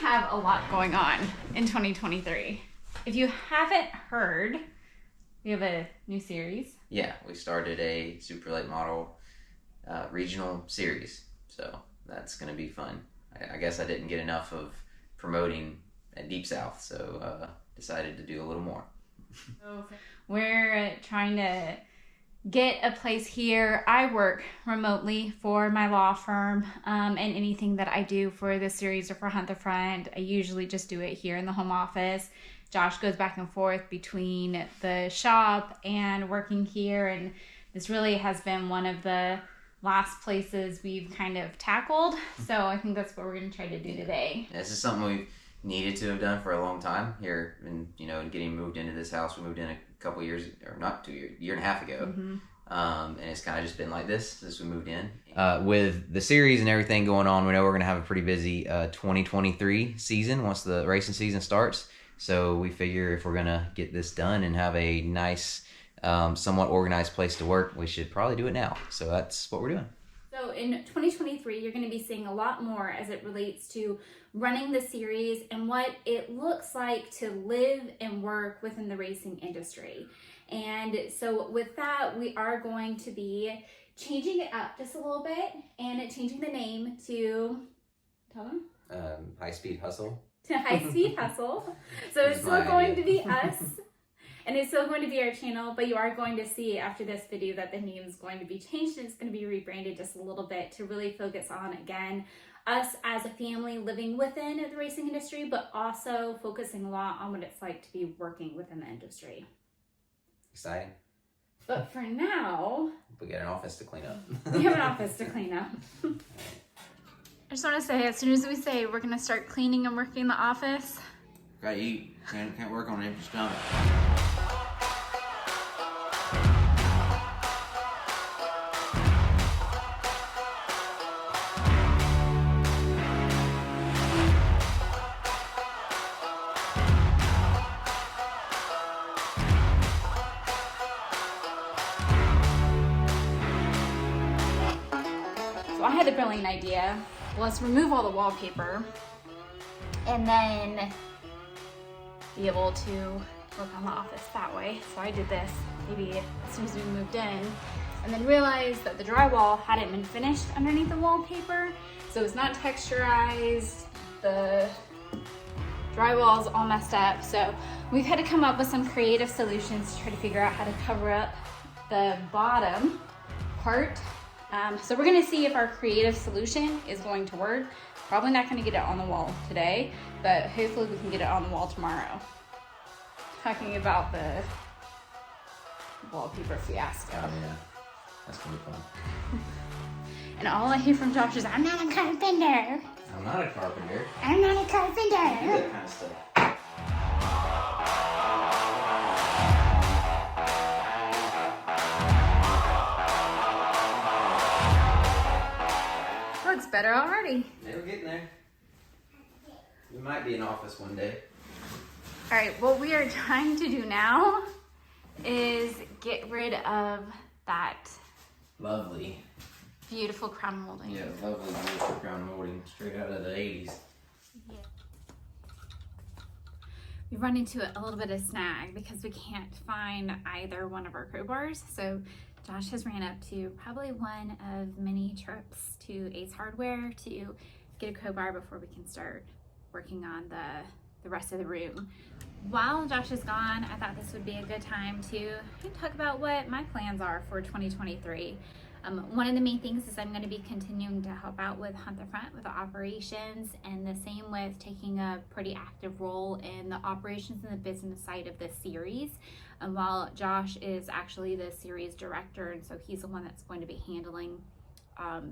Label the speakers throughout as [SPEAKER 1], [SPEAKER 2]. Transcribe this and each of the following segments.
[SPEAKER 1] have a lot going on in 2023. If you haven't heard, we have a new series.
[SPEAKER 2] Yeah, we started a super late model regional series, so that's going to be fun. I guess I didn't get enough of promoting at Deep South, so decided to do a little more.
[SPEAKER 1] We're trying to get a place here. I work remotely for my law firm, and anything that I do for this series or for Hunt the Front, I usually just do it here in the home office. Josh goes back and forth between the shop and working here, and this really has been one of the last places we've kind of tackled, so I think that's what we're going to try to do today.
[SPEAKER 2] This is something we've needed to have done for a long time here, and getting moved into this house. We moved in a couple years, or not 2 years, year and a half ago.
[SPEAKER 1] Mm-hmm.
[SPEAKER 2] And it's kind of just been like this since we moved in. With the series and everything going on, we know we're going to have a pretty busy 2023 season once the racing season starts. So we figure if we're going to get this done and have a nice, somewhat organized place to work, we should probably do it now. So that's what we're doing.
[SPEAKER 1] So in 2023, you're going to be seeing a lot more as it relates to running the series and what it looks like to live and work within the racing industry. And so with that, we are going to be changing it up just a little bit and changing the name to, tell them?
[SPEAKER 2] High Speed Hustle.
[SPEAKER 1] To High Speed Hustle. So it's still going to be us. And it's still going to be our channel, but you are going to see after this video that the name is going to be changed and it's going to be rebranded just a little bit to really focus on, again, us as a family living within the racing industry, but also focusing a lot on what it's like to be working within the industry.
[SPEAKER 2] Exciting.
[SPEAKER 1] But for now,
[SPEAKER 2] we got an office to clean up.
[SPEAKER 1] We have an office to clean up. I just want to say, as soon as we say we're going to start cleaning and working the office,
[SPEAKER 2] gotta eat. Can't work on an empty stomach.
[SPEAKER 1] So I had the brilliant idea, let's remove all the wallpaper and then be able to work on the office that way. So I did this maybe as soon as we moved in, and then realized that the drywall hadn't been finished underneath the wallpaper, so it's not texturized, the drywall's all messed up. So we've had to come up with some creative solutions to try to figure out how to cover up the bottom part. So we're gonna see if our creative solution is going to work. Probably not gonna get it on the wall today, but hopefully we can get it on the wall tomorrow. Talking about the wallpaper fiasco.
[SPEAKER 2] Oh yeah, that's gonna be fun.
[SPEAKER 1] And all I hear from Josh is, I'm not a carpenter.
[SPEAKER 2] I'm not a carpenter.
[SPEAKER 1] I'm not a
[SPEAKER 2] I do
[SPEAKER 1] carpenter.
[SPEAKER 2] that kind of stuff.
[SPEAKER 1] Looks better already.
[SPEAKER 2] Yeah, we're getting there. We might be in office one day.
[SPEAKER 1] All right, what we are trying to do now is get rid of that
[SPEAKER 2] Lovely.
[SPEAKER 1] beautiful crown molding.
[SPEAKER 2] Yeah, lovely beautiful crown molding straight out of the 80s.
[SPEAKER 1] Yeah. We run into a little bit of snag because we can't find either one of our crowbars. So Josh has ran up to probably one of many trips to Ace Hardware to get a crowbar before we can start working on the rest of the room. While Josh is gone, I thought this would be a good time to talk about what my plans are for 2023. One of the main things is I'm going to be continuing to help out with Hunt the Front with the operations, and the same with taking a pretty active role in the operations and the business side of this series. And while Josh is actually the series director, and so he's the one that's going to be handling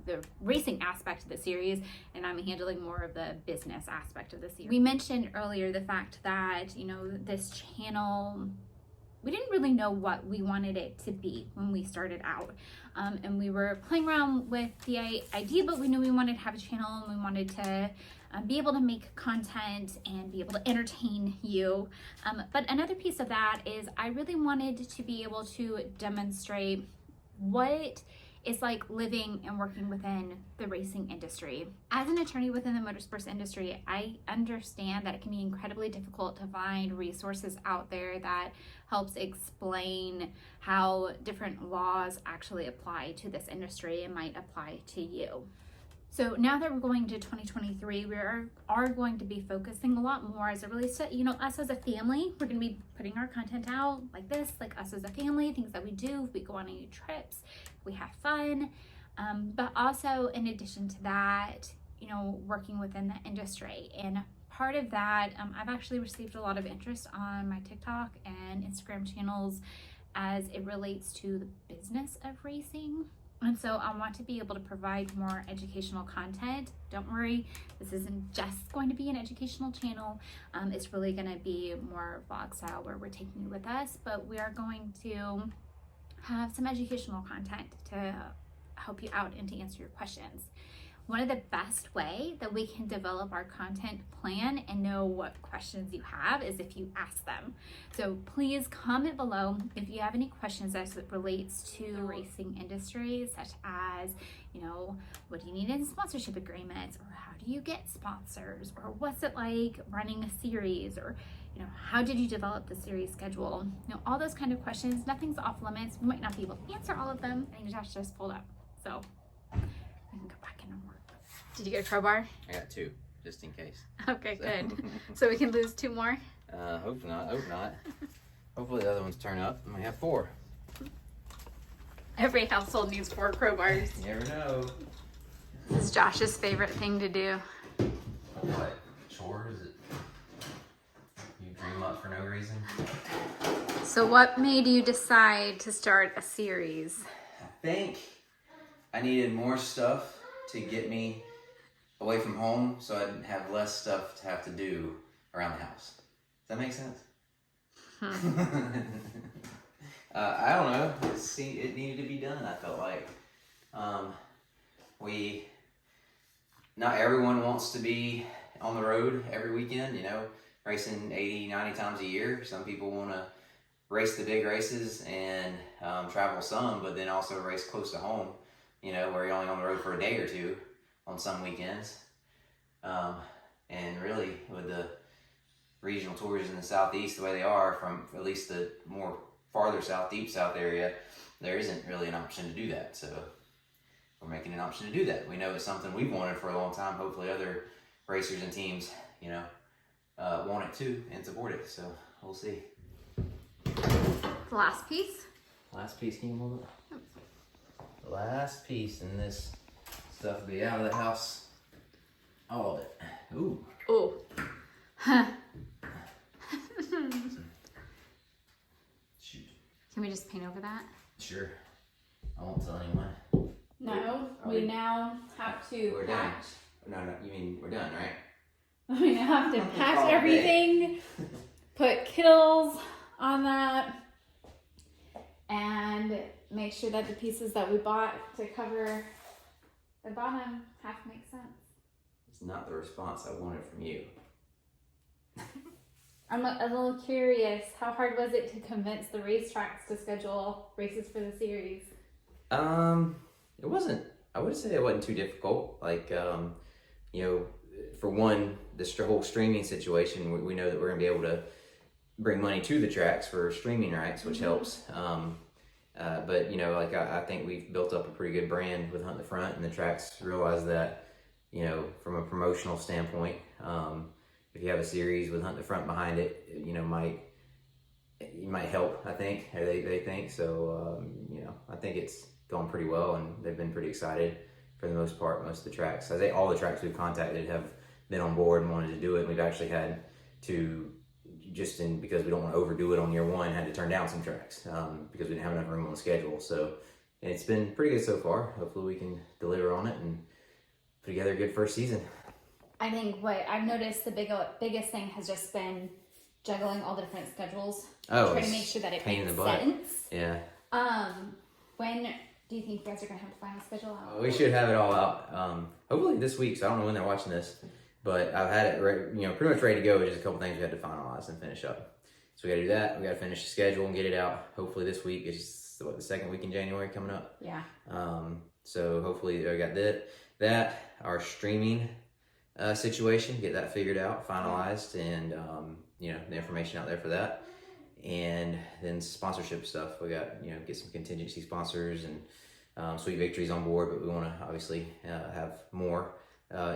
[SPEAKER 1] the racing aspect of the series, and I'm handling more of the business aspect of the series. We mentioned earlier the fact that, this channel, we didn't really know what we wanted it to be when we started out. And we were playing around with the idea, but we knew we wanted to have a channel and we wanted to be able to make content and be able to entertain you. But another piece of that is I really wanted to be able to demonstrate what it's like living and working within the racing industry. As an attorney within the motorsports industry, I understand that it can be incredibly difficult to find resources out there that helps explain how different laws actually apply to this industry and might apply to you. So now that we're going to 2023, we are going to be focusing a lot more as it relates to, us as a family. We're going to be putting our content out like this, like us as a family, things that we do, if we go on any trips, we have fun. But also in addition to that, working within the industry. And part of that, I've actually received a lot of interest on my TikTok and Instagram channels as it relates to the business of racing. And so I want to be able to provide more educational content. Don't worry, this isn't just going to be an educational channel. It's really going to be more vlog style where we're taking you with us, but we are going to have some educational content to help you out and to answer your questions. One of the best way that we can develop our content plan and know what questions you have is if you ask them. So please comment below if you have any questions as it relates to the racing industry, such as, what do you need in sponsorship agreements, or how do you get sponsors, or what's it like running a series, or how did you develop the series schedule? All those kind of questions. Nothing's off limits. We might not be able to answer all of them. I think Josh just pulled up, so we can go back in and work. Did you get a crowbar?
[SPEAKER 2] I got 2, just in case.
[SPEAKER 1] Okay, good. So we can lose 2 more?
[SPEAKER 2] Hope not. Hopefully the other ones turn up and we have 4.
[SPEAKER 1] Every household needs 4 crowbars.
[SPEAKER 2] You never know.
[SPEAKER 1] This is Josh's favorite thing to do.
[SPEAKER 2] What? Chores? You dream up for no reason?
[SPEAKER 1] So what made you decide to start a series?
[SPEAKER 2] I think I needed more stuff to get me away from home so I'd have less stuff to have to do around the house. Does that make sense? I don't know. It needed to be done, I felt like. Not everyone wants to be on the road every weekend, racing 80, 90 times a year. Some people want to race the big races and travel some, but then also race close to home, where you're only on the road for a day or 2 on some weekends. And really, with the regional tours in the southeast the way they are, from at least the more farther south, deep south area, there isn't really an option to do that. So we're making an option to do that. We know it's something we've wanted for a long time. Hopefully other racers and teams, want it too and support it. So we'll see.
[SPEAKER 1] The last piece?
[SPEAKER 2] Last piece, can you hold it? The last piece in this stuff will be out of the house. All of it. Ooh.
[SPEAKER 1] Oh. Huh.
[SPEAKER 2] Shoot.
[SPEAKER 1] Can we just paint over that?
[SPEAKER 2] Sure. I won't tell anyone.
[SPEAKER 1] No, we now have to
[SPEAKER 2] We're
[SPEAKER 1] patch.
[SPEAKER 2] done. No, you mean we're done, right?
[SPEAKER 1] We now have to patch
[SPEAKER 2] All day.
[SPEAKER 1] everything, put kills on that, and make sure that the pieces that we bought to cover the bottom half make sense.
[SPEAKER 2] It's not the response I wanted from you.
[SPEAKER 1] I'm a little curious, how hard was it to convince the racetracks to schedule races for the series?
[SPEAKER 2] It wasn't, I would say it wasn't too difficult. Like, for one, this whole streaming situation, we know that we're going to be able to bring money to the tracks for streaming rights, which helps. But, I think we've built up a pretty good brand with Hunt the Front, and the tracks realize that, from a promotional standpoint, if you have a series with Hunt the Front behind it, might help, I think, or they think. So, I think it's going pretty well, and they've been pretty excited for the most part. Most of the tracks, I think all the tracks we've contacted have been on board and wanted to do it. We've actually had to, because we don't want to overdo it on year 1, had to turn down some tracks because we didn't have enough room on the schedule. So it's been pretty good so far. Hopefully we can deliver on it and put together a good first season.
[SPEAKER 1] I think what I've noticed the biggest thing has just been juggling all the different schedules. Trying to make sure that it makes sense.
[SPEAKER 2] Yeah.
[SPEAKER 1] When do you think you guys are going to have the final schedule out?
[SPEAKER 2] We should have it all out. Hopefully this week. So I don't know when they're watching this, but I've had it pretty much ready to go. Just a couple things we had to finalize and finish up. So we got to do that. We got to finish the schedule and get it out. Hopefully this week. It's the second week in January coming up.
[SPEAKER 1] Yeah.
[SPEAKER 2] So hopefully I got that our streaming situation, get that figured out, finalized, and the information out there for that. And then sponsorship stuff. We got get some contingency sponsors and Sweet Victories on board, but we want to obviously have more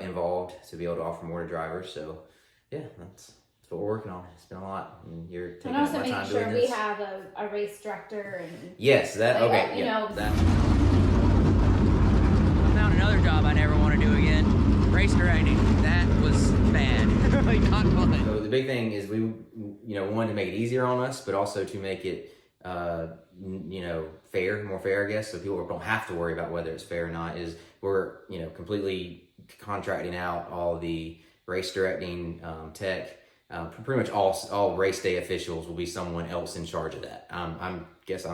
[SPEAKER 2] involved to be able to offer more to drivers. So yeah, that's what we're working on. It's been a lot, and you're taking up my time doing this.
[SPEAKER 1] And also making sure we have a race director and
[SPEAKER 2] yes, that
[SPEAKER 1] like,
[SPEAKER 2] okay, yeah, that.
[SPEAKER 3] I found another job I never want to do again. Race directing. That was bad. Like, not fun.
[SPEAKER 2] So the big thing is we wanted to make it easier on us, but also to make it more fair, I guess, so people don't have to worry about whether it's fair or not. Is we're completely contracting out all the race directing tech. Pretty much all race day officials will be someone else in charge of that. I'm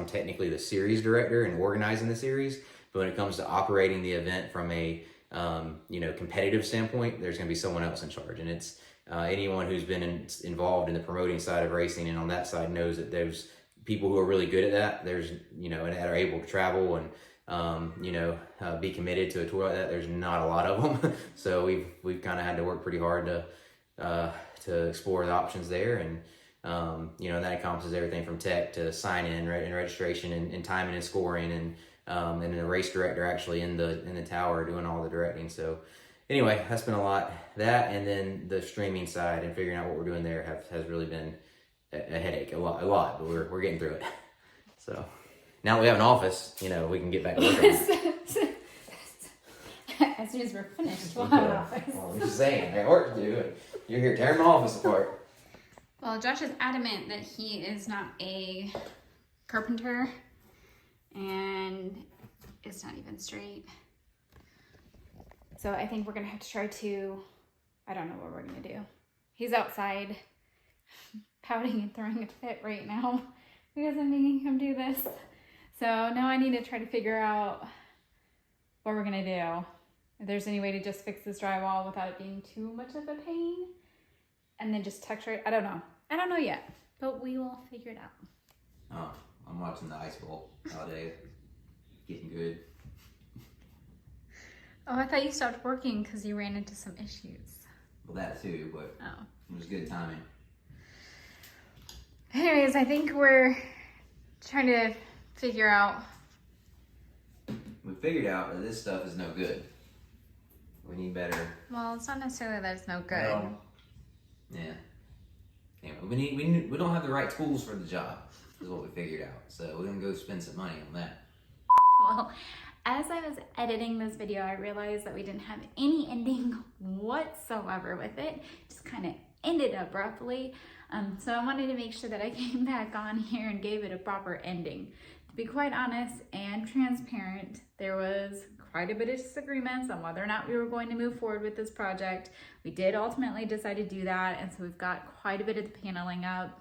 [SPEAKER 2] technically the series director and organizing the series, but when it comes to operating the event from a competitive standpoint, there's going to be someone else in charge. And it's anyone who's been involved in the promoting side of racing and on that side knows that there's people who are really good at that. There's and that are able to travel and be committed to a tour like that. There's not a lot of them, so we've kind of had to work pretty hard to explore the options there, and that encompasses everything from tech to sign in and registration and timing and scoring and the race director actually in the tower doing all the directing. So anyway, that's been a lot. That and then the streaming side and figuring out what we're doing there has really been a headache, a lot, but we're getting through it. So now that we have an office, we can get back to work on it.
[SPEAKER 1] As soon as we're finished, we'll have an office.
[SPEAKER 2] Well, I'm just saying, I got work to do, and you're here tearing my office apart.
[SPEAKER 1] Well, Josh is adamant that he is not a carpenter, and it's not even straight. So I think we're gonna have to try to, I don't know what we're gonna do. He's outside pouting and throwing a fit right now because I'm making him do this. So now I need to try to figure out what we're gonna do. If there's any way to just fix this drywall without it being too much of a pain, and then just texture it. I don't know yet, but we will figure it out.
[SPEAKER 2] Oh, I'm watching the Ice Bowl all day. Getting good.
[SPEAKER 1] Oh, I thought you stopped working because you ran into some issues.
[SPEAKER 2] Well, that too, but it was good timing.
[SPEAKER 1] Anyways, I think we're trying to figure out.
[SPEAKER 2] We figured out that this stuff is no good. We need better.
[SPEAKER 1] Well, it's not necessarily that it's no good.
[SPEAKER 2] Well, yeah. Anyway, we don't have the right tools for the job, is what we figured out. So we're gonna go spend some money on that.
[SPEAKER 1] Well, as I was editing this video, I realized that we didn't have any ending whatsoever with it. Just kind of ended abruptly. So I wanted to make sure that I came back on here and gave it a proper ending. To be quite honest and transparent, there was quite a bit of disagreements on whether or not we were going to move forward with this project. We did ultimately decide to do that, and so we've got quite a bit of the paneling up.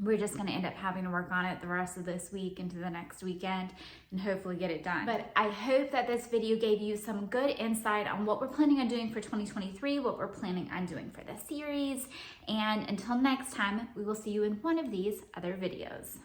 [SPEAKER 1] We're just going to end up having to work on it the rest of this week into the next weekend and hopefully get it done. But I hope that this video gave you some good insight on what we're planning on doing for 2023, what we're planning on doing for the series. And until next time, we will see you in one of these other videos.